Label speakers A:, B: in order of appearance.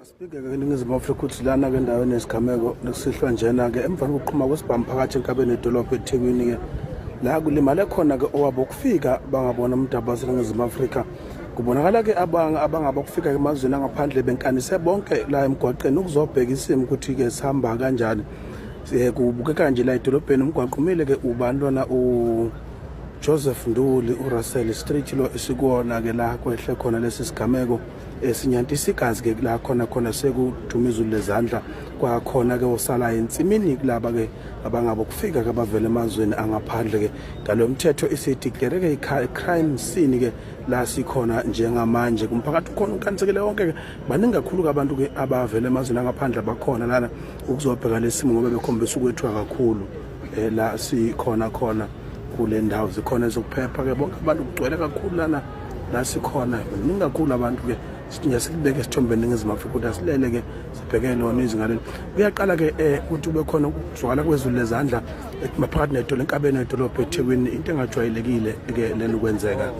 A: Asibike-ke eNingizimu Afrika ukuthi lana ke endaweni yesigameko nesihlwa njena-ke emva kokuqhuma kwesibhamu phakathi enkabeni edolobha eThekwini-ke la kulimale khona-ke owabo ukufika bangabona umdabu waseNingizimu Afrika. Kubonakala-ke abangabokufika emazweni angaphandle benkanise bonke la emgwaqeni ukuzobheka isimo ukuthi-ke sihamba kanjani. Kubukeka nje la edolobheni umgwaqo umile-ke ubantwana Joseph Nduli, Russell Street lo esikuwona-ke la kwehle khona lesi sigameko sinyantisa igazi-ke la khona sekudumizulu lezandla kwakhona-ke osala ensimini kulaba-ke abangabokufika-ke abavela emazweni angaphandle-ke ngalo mthetho isidiklereke i-crime scene-ke la sikhona njengamanje. Kumphakathi ukhona ukansekele wonke-ke baningi kakhulu-ke abantu-ke abavela emazweni angaphandle abakhona lana ukuzobheka lesimo ngoba bekhombisa ukwethiwa kakhulu la sikhona kule ndawo zikhona ezokuphepha-ke bonke abantu kugcwele kakhulu lana la sikhona baningi kakhulu abantu-ke nje sikubeke esithombeni eNingizimu Afrika ukuthi asilele-ke sibheke lona izinga leli. Kuyaqala-ke ukuthi kube khona ukuzwakala kwezulu lezandla maphakathi enkabeni edolobha eThekwini into engajwayelekile-ke lena ukwenzeka.